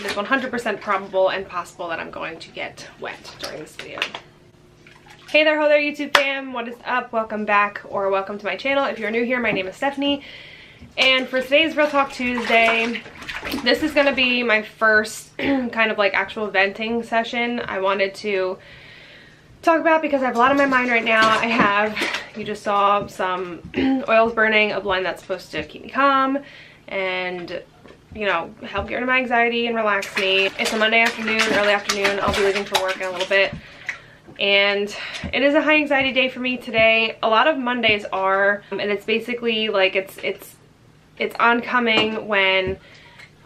it is 100% probable and possible that I'm going to get wet during this video. Hey there, ho there, YouTube fam. What is up? Welcome back, or welcome to my channel. If you're new here, my name is Stephanie. And for today's Real Talk Tuesday, this is going to be my first kind of like actual venting session. I wanted to talk about because I have a lot on my mind right now. I have, you just saw some oils burning, a blend that's supposed to keep me calm and, you know, help get rid of my anxiety and relax me. It's a Monday afternoon, early afternoon. I'll be leaving for work in a little bit. And it is a high anxiety day for me today. A lot of Mondays are, and it's basically like it's oncoming when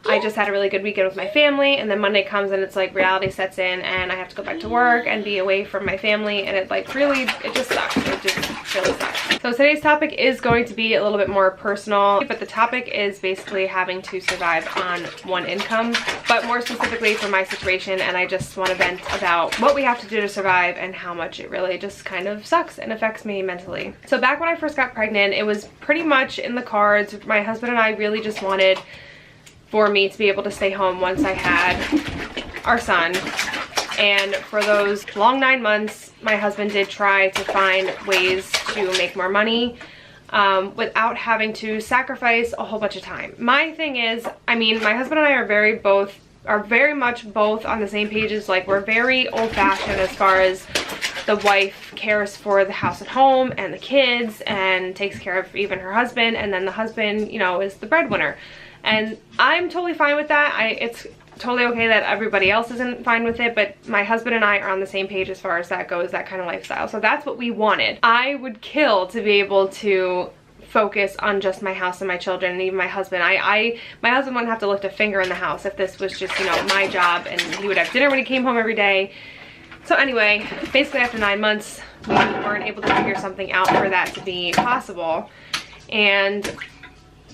I just had a really good weekend with my family, and then Monday comes and it's like reality sets in and I have to go back to work and be away from my family, and it like really, it just sucks. It just really sucks. So today's topic is going to be a little bit more personal, but the topic is basically having to survive on one income, but more specifically for my situation, and I just want to vent about what we have to do to survive and how much it really just kind of sucks and affects me mentally. So back when I first got pregnant, it was pretty much in the cards. My husband and I really just wanted for me to be able to stay home once I had our son. And for those long 9 months, my husband did try to find ways to make more money without having to sacrifice a whole bunch of time. My thing is, I mean, my husband and I are very much both on the same pages. Like, we're very old-fashioned as far as the wife cares for the house at home and the kids and takes care of even her husband, and then the husband, you know, is the breadwinner. And I'm totally fine with that. It's totally okay that everybody else isn't fine with it, but my husband and I are on the same page as far as that goes, that kind of lifestyle. So that's what we wanted. I would kill to be able to focus on just my house and my children and even my husband. My husband wouldn't have to lift a finger in the house if this was just, you know, my job, and he would have dinner when he came home every day. So anyway, basically after 9 months, we weren't able to figure something out for that to be possible, and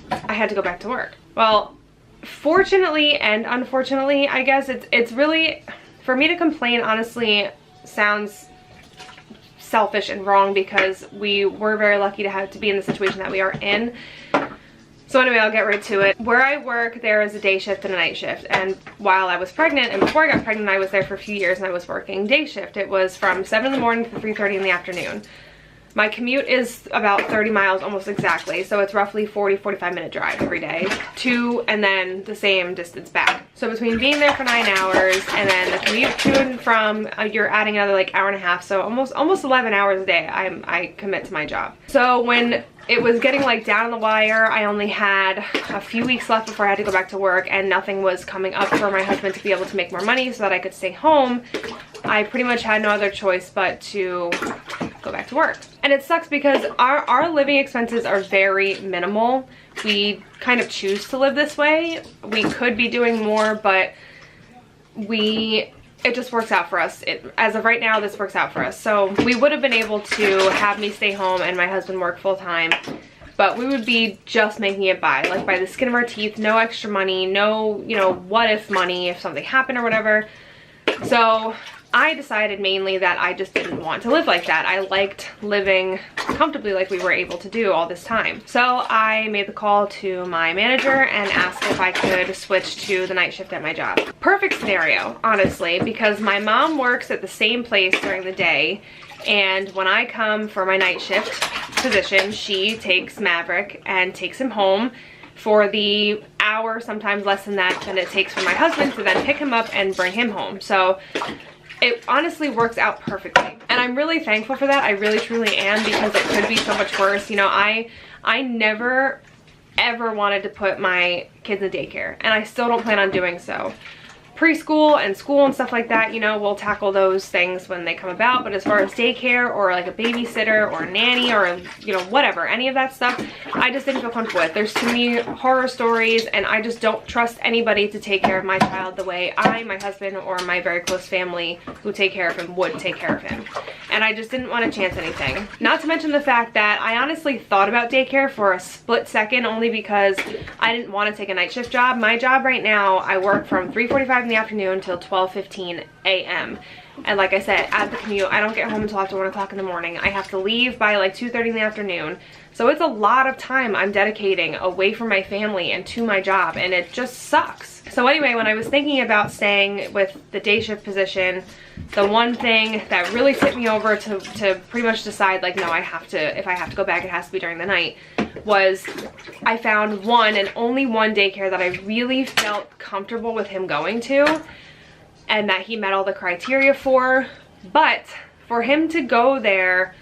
I had to go back to work. Well, fortunately and unfortunately, I guess it's really, for me to complain honestly sounds selfish and wrong, because we were very lucky to have to be in the situation that we are in. So anyway, I'll get right to it. Where I work, there is a day shift and a night shift. And while I was pregnant, and before I got pregnant, I was there for a few years and I was working day shift. It was from 7 in the morning to 3:30 in the afternoon. My commute is about 30 miles almost exactly, so it's roughly 40-45 minute drive every day to, and then the same distance back. So between being there for 9 hours and then the commute to and from, you're adding another like hour and a half, so almost 11 hours a day I commit to my job. So when it was getting like down on the wire, I only had a few weeks left before I had to go back to work, and nothing was coming up for my husband to be able to make more money so that I could stay home. I pretty much had no other choice but to go back to work. And it sucks because our living expenses are very minimal. We kind of choose to live this way. We could be doing more, but it just works out for us. As of right now, this works out for us. So we would have been able to have me stay home and my husband work full time, but we would be just making it by the skin of our teeth, no extra money, no, you know, what if money if something happened or whatever. So I decided mainly that I just didn't want to live like that. I liked living comfortably like we were able to do all this time. So I made the call to my manager and asked if I could switch to the night shift at my job. Perfect scenario, honestly, because my mom works at the same place during the day, and when I come for my night shift position, she takes Maverick and takes him home for the hour, sometimes less than that, than it takes for my husband to then pick him up and bring him home. So it honestly works out perfectly, and I'm really thankful for that. I really truly am, because it could be so much worse. You know, I never ever wanted to put my kids in daycare, and I still don't plan on doing so. Preschool and school and stuff like that, you know, we'll tackle those things when they come about, but as far as daycare or like a babysitter or a nanny or, you know, whatever, any of that stuff, I just didn't feel comfortable with. There's too many horror stories, and I just don't trust anybody to take care of my child the way my husband, or my very close family who take care of him would take care of him. And I just didn't want to chance anything. Not to mention the fact that I honestly thought about daycare for a split second, only because I didn't want to take a night shift job. My job right now, I work from 3:45 in the afternoon till 12:15 a.m. And like I said, at the commute, I don't get home until after 1 o'clock in the morning. I have to leave by like 2:30 in the afternoon. So it's a lot of time I'm dedicating away from my family and to my job, and it just sucks. So anyway, when I was thinking about staying with the day shift position, the one thing that really tipped me over to pretty much decide, like, no, I have to, if I have to go back, it has to be during the night, was I found one and only one daycare that I really felt comfortable with him going to, and that he met all the criteria for. But for him to go there,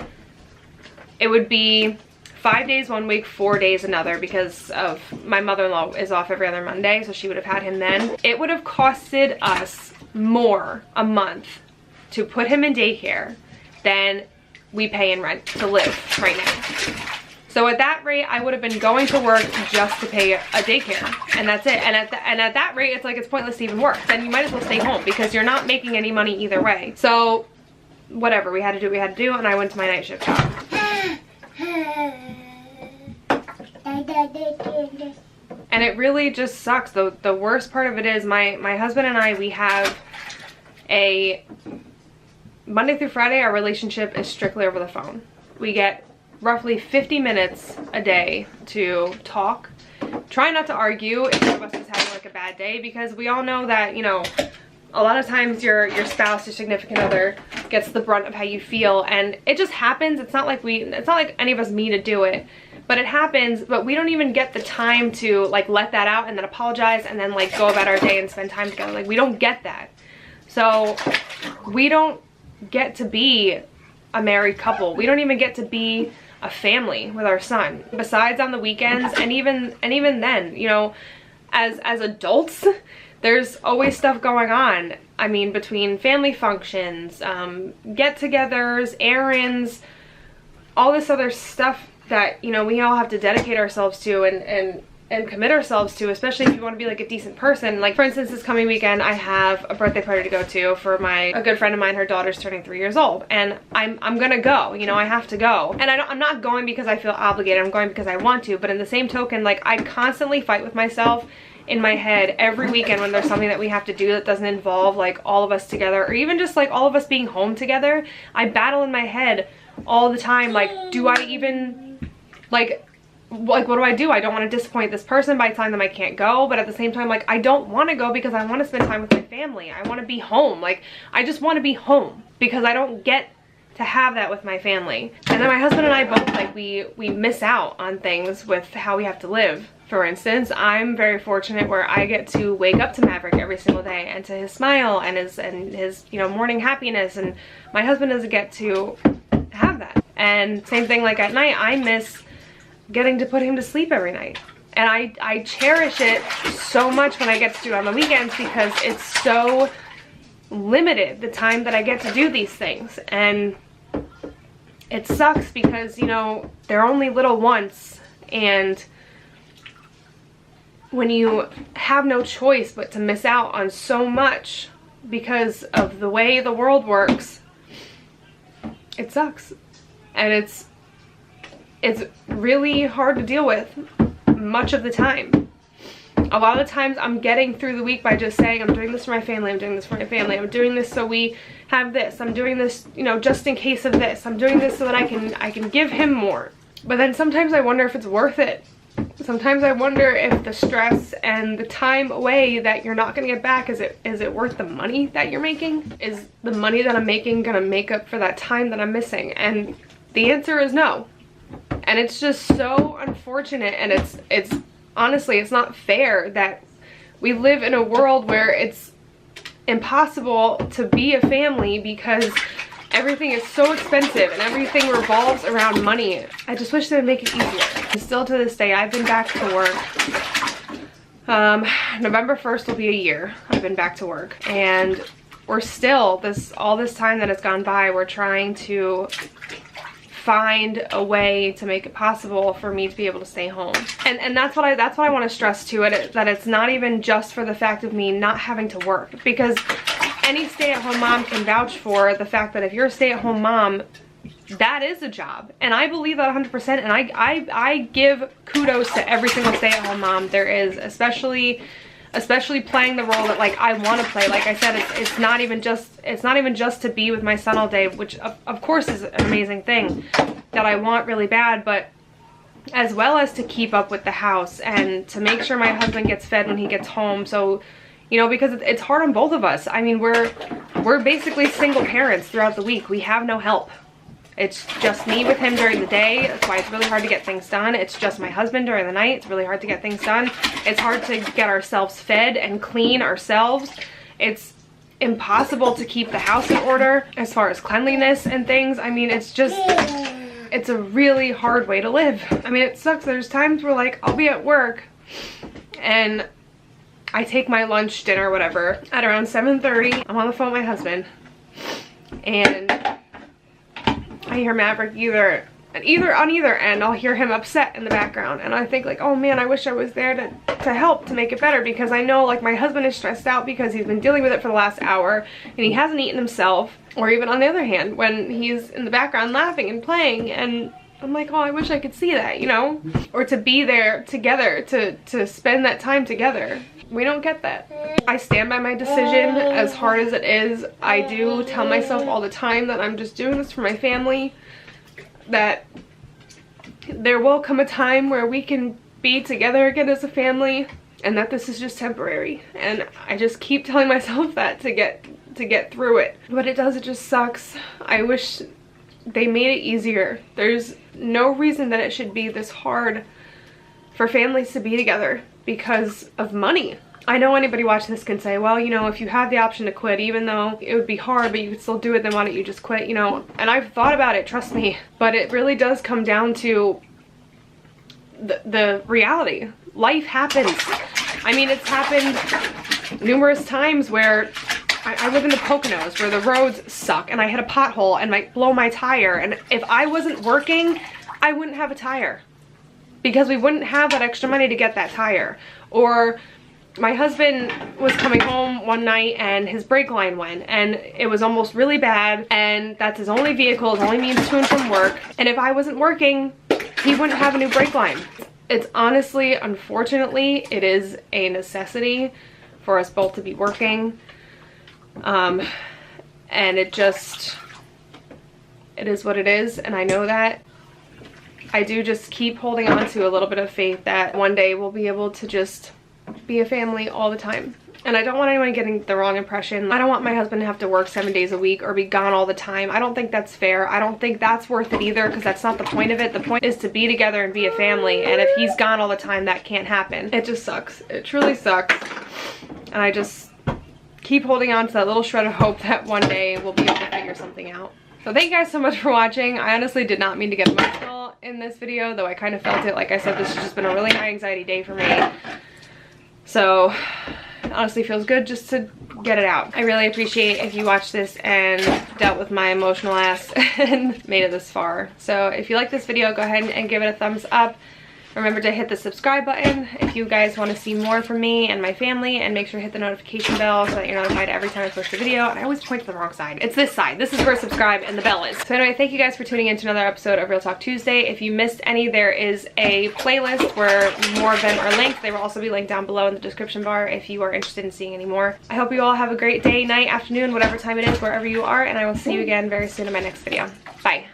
it would be 5 days one week, 4 days another, because of my mother-in-law is off every other Monday, so she would have had him then. It would have costed us more a month to put him in daycare than we pay in rent to live right now. So at that rate, I would have been going to work just to pay a daycare, and that's it. And at that rate, it's like, it's pointless to even work. Then you might as well stay home, because you're not making any money either way. So whatever, we had to do what we had to do, and I went to my night shift job. And it really just sucks. The worst part of it is my husband and I, we have a Monday through Friday, our relationship is strictly over the phone. We get roughly 50 minutes a day to talk. Try not to argue if one of us is having like a bad day, because we all know that, you know, a lot of times your spouse, your significant other gets the brunt of how you feel, and it just happens. It's not like any of us mean to do it, but it happens. But we don't even get the time to like let that out and then apologize and then like go about our day and spend time together. Like, we don't get that. So we don't get to be a married couple. We don't even get to be a family with our son, besides on the weekends. And even then, you know, as adults, there's always stuff going on. I mean, between family functions, get-togethers, errands, all this other stuff that, you know, we all have to dedicate ourselves to and commit ourselves to, especially if you want to be like a decent person. Like, for instance, this coming weekend, I have a birthday party to go to for a good friend of mine. Her daughter's turning 3 years old, and I'm gonna go. You know, I have to go, and I'm not going because I feel obligated. I'm going because I want to. But in the same token, like, I constantly fight with myself in my head every weekend when there's something that we have to do that doesn't involve like all of us together, or even just like all of us being home together. I battle in my head all the time, like, do I even like what do I do? I don't want to disappoint this person by telling them I can't go, but at the same time, like, I don't want to go because I want to spend time with my family. I want to be home. Like, I just want to be home because I don't get to have that with my family. And then my husband and I both, like, we miss out on things with how we have to live. For instance, I'm very fortunate where I get to wake up to Maverick every single day and to his smile and his you know, morning happiness, and my husband doesn't get to have that. And same thing, like, at night, I miss getting to put him to sleep every night. And I cherish it so much when I get to do it on the weekends, because it's so limited, the time that I get to do these things. And it sucks because, you know, they're only little once, and when you have no choice but to miss out on so much because of the way the world works, it sucks. And it's really hard to deal with much of the time. A lot of the times I'm getting through the week by just saying, I'm doing this for my family, I'm doing this for my family, I'm doing this so we have this, I'm doing this, you know, just in case of this, I'm doing this so that I can give him more. But then sometimes I wonder if it's worth it. Sometimes I wonder if the stress and the time away that you're not gonna get back, is it worth the money that you're making? Is the money that I'm making gonna make up for that time that I'm missing? And the answer is no. And it's just so unfortunate, and it's honestly, it's not fair that we live in a world where it's impossible to be a family because everything is so expensive and everything revolves around money. I just wish they would make it easier. And still to this day, I've been back to work. November 1st will be a year I've been back to work, and we're still, all this time that has gone by, we're trying to find a way to make it possible for me to be able to stay home. And that's what I want to stress to it, that it's not even just for the fact of me not having to work, because any stay-at-home mom can vouch for the fact that if you're a stay-at-home mom, that is a job. And I believe that 100%, and I give kudos to every single stay-at-home mom there is, especially especially playing the role that like I want to play. Like I said, it's not even just to be with my son all day, which of course is an amazing thing that I want really bad, but as well as to keep up with the house and to make sure my husband gets fed when he gets home. So, you know, because it's hard on both of us. I mean, we're basically single parents throughout the week. We have no help. It's just me with him during the day. That's why it's really hard to get things done. It's just my husband during the night. It's really hard to get things done. It's hard to get ourselves fed and clean ourselves. It's impossible to keep the house in order as far as cleanliness and things. I mean, it's a really hard way to live. I mean, it sucks. There's times where like I'll be at work and I take my lunch, dinner, whatever, at around 7:30. I'm on the phone with my husband and I hear Maverick on either end. I'll hear him upset in the background, and I think like, oh man, I wish I was there to help to make it better, because I know like my husband is stressed out because he's been dealing with it for the last hour and he hasn't eaten himself. Or even on the other hand, when he's in the background laughing and playing, and I'm like, oh, I wish I could see that, you know, or to be there together, to spend that time together. We don't get that. I stand by my decision, as hard as it is. I do tell myself all the time that I'm just doing this for my family, that there will come a time where we can be together again as a family, and that this is just temporary. And I just keep telling myself that to get through it. But it just sucks. I wish they made it easier. There's no reason that it should be this hard for families to be together because of money. I know anybody watching this can say, well, you know, if you have the option to quit, even though it would be hard, but you could still do it, then why don't you just quit, you know? And I've thought about it, trust me, but it really does come down to the reality. Life happens. I mean, it's happened numerous times where I live in the Poconos, where the roads suck and I hit a pothole and might blow my tire, and if I wasn't working, I wouldn't have a tire because we wouldn't have that extra money to get that tire. Or my husband was coming home one night and his brake line went, and it was almost really bad, and that's his only vehicle, his only means to and from work, and if I wasn't working, he wouldn't have a new brake line. It's honestly, unfortunately, it is a necessity for us both to be working. And it is what it is, and I know that. I do just keep holding on to a little bit of faith that one day we'll be able to just be a family all the time. And I don't want anyone getting the wrong impression. I don't want my husband to have to work 7 days a week or be gone all the time. I don't think that's fair. I don't think that's worth it either, because that's not the point of it. The point is to be together and be a family, and if he's gone all the time, that can't happen. It just sucks. It truly sucks. And I just keep holding on to that little shred of hope that one day we'll be able to figure something out. So thank you guys so much for watching. I honestly did not mean to get emotional in this video, though I kind of felt it. Like I said, this has just been a really high anxiety day for me. So it honestly feels good just to get it out. I really appreciate if you watched this and dealt with my emotional ass and made it this far. So if you like this video, go ahead and give it a thumbs up. Remember to hit the subscribe button if you guys want to see more from me and my family, and make sure to hit the notification bell so that you're notified every time I post a video. And I always point to the wrong side. It's this side. This is where subscribe and the bell is. So anyway, thank you guys for tuning in to another episode of Real Talk Tuesday. If you missed any, there is a playlist where more of them are linked. They will also be linked down below in the description bar if you are interested in seeing any more. I hope you all have a great day, night, afternoon, whatever time it is, wherever you are, and I will see you again very soon in my next video. Bye.